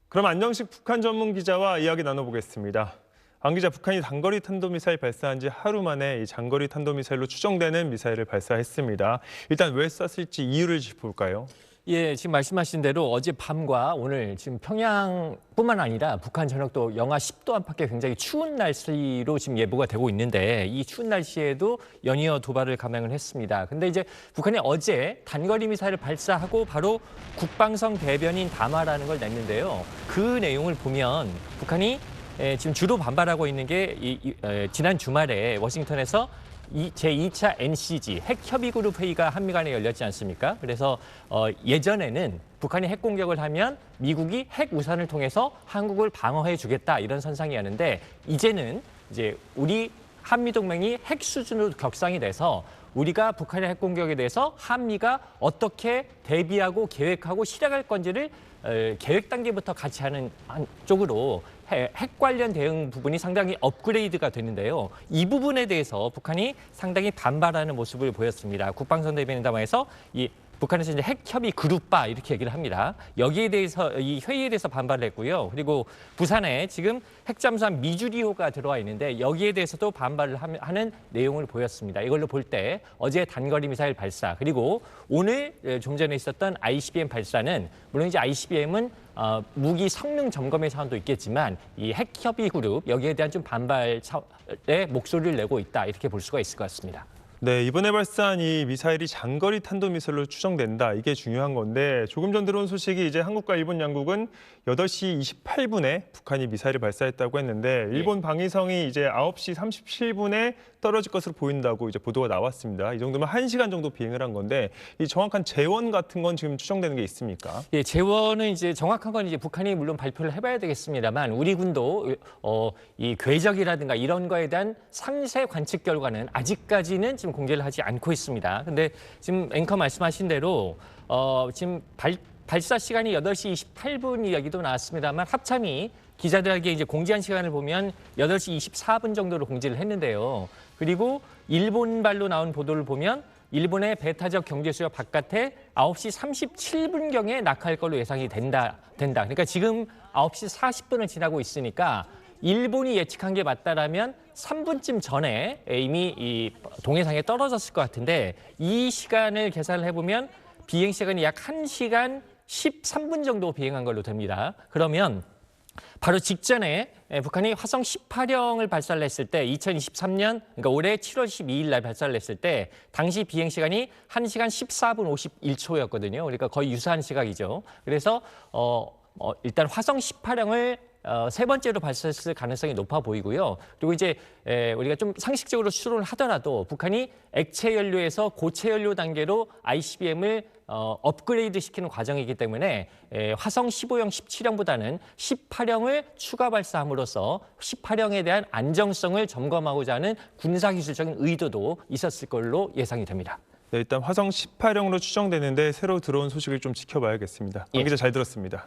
그럼 안정식 북한 전문 기자와 이야기 나눠보겠습니다. 안 기자, 북한이 단거리 탄도미사일 발사한 지 하루 만에 이 장거리 탄도미사일로 추정되는 미사일을 발사했습니다. 일단 왜 쐈을지 이유를 짚어볼까요? 예, 지금 말씀하신 대로 어젯밤과 오늘 지금 평양뿐만 아니라 북한 전역도 영하 10도 안팎의 굉장히 추운 날씨로 지금 예보가 되고 있는데 이 추운 날씨에도 연이어 도발을 감행을 했습니다. 근데 이제 북한이 어제 단거리 미사일을 발사하고 바로 국방성 대변인 담화라는 걸 냈는데요. 그 내용을 보면 북한이 지금 주로 반발하고 있는 게 지난 주말에 워싱턴에서 제2차 NCG 핵협의그룹 회의가 한미 간에 열렸지 않습니까? 그래서 예전에는 북한이 핵 공격을 하면 미국이 핵 우산을 통해서 한국을 방어해 주겠다 이런 선상이었는데 이제는 이제 우리 한미 동맹이 핵 수준으로 격상이 돼서 우리가 북한의 핵 공격에 대해서 한미가 어떻게 대비하고 계획하고 실행할 건지를 계획 단계부터 같이 하는 쪽으로 핵 관련 대응 부분이 상당히 업그레이드가 되는데요. 이 부분에 대해서 북한이 상당히 반발하는 모습을 보였습니다. 국방성 대변인 담화에서 북한에서 이제 핵협의 그룹바 이렇게 얘기를 합니다. 여기에 대해서 이 회의에 대해서 반발을 했고요. 그리고 부산에 지금 핵잠수함 미주리호가 들어와 있는데 여기에 대해서도 반발을 하는 내용을 보였습니다. 이걸로 볼 때 어제 단거리 미사일 발사 그리고 오늘 좀 전에 있었던 ICBM 발사는 물론 이제 ICBM은 무기 성능 점검의 사안도 있겠지만 이 핵협의 그룹 여기에 대한 좀 반발의 목소리를 내고 있다 이렇게 볼 수가 있을 것 같습니다. 네, 이번에 발사한 이 미사일이 장거리 탄도미사일로 추정된다. 이게 중요한 건데 조금 전 들어온 소식이 이제 한국과 일본 양국은 8시 28분에 북한이 미사일을 발사했다고 했는데 일본 방위성이 이제 9시 37분에 떨어질 것으로 보인다고 이제 보도가 나왔습니다. 이 정도면 1시간 정도 비행을 한 건데 이 정확한 재원 같은 건 지금 추정되는 게 있습니까? 예, 재원은 이제 정확한 건 이제 북한이 물론 발표를 해봐야 되겠습니다만 우리 군도 이 궤적이라든가 이런 거에 대한 상세 관측 결과는 아직까지는 지금 공개를 하지 않고 있습니다. 근데 지금 앵커 말씀하신 대로 지금 발사 시간이 8시 28분 이야기도 나왔습니다만 합참이 기자들에게 이제 공지한 시간을 보면 8시 24분 정도로 공지를 했는데요. 그리고 일본발로 나온 보도를 보면 일본의 배타적 경제수역 바깥에 9시 37분경에 낙하할 걸로 예상이 된다. 그러니까 지금 9시 40분을 지나고 있으니까 일본이 예측한 게 맞다라면 3분쯤 전에 이미 이 동해상에 떨어졌을 것 같은데 이 시간을 계산을 해보면 비행 시간이 약 1시간 13분 정도 비행한 걸로 됩니다. 그러면 바로 직전에 북한이 화성 18형을 발사를 했을 때 2023년 그러니까 올해 7월 12일 날 발사를 했을 때 당시 비행 시간이 1시간 14분 51초였거든요. 그러니까 거의 유사한 시각이죠. 그래서 일단 화성 18형을 세 번째로 발사했을 가능성이 높아 보이고요. 그리고 이제 우리가 좀 상식적으로 추론을 하더라도 북한이 액체 연료에서 고체 연료 단계로 ICBM을 업그레이드 시키는 과정이기 때문에 화성 15형, 17형보다는 18형을 추가 발사함으로써 18형에 대한 안정성을 점검하고자 하는 군사기술적인 의도도 있었을 걸로 예상이 됩니다. 네, 일단 화성 18형으로 추정되는데 새로 들어온 소식을 좀 지켜봐야겠습니다. 안 기자 잘 들었습니다.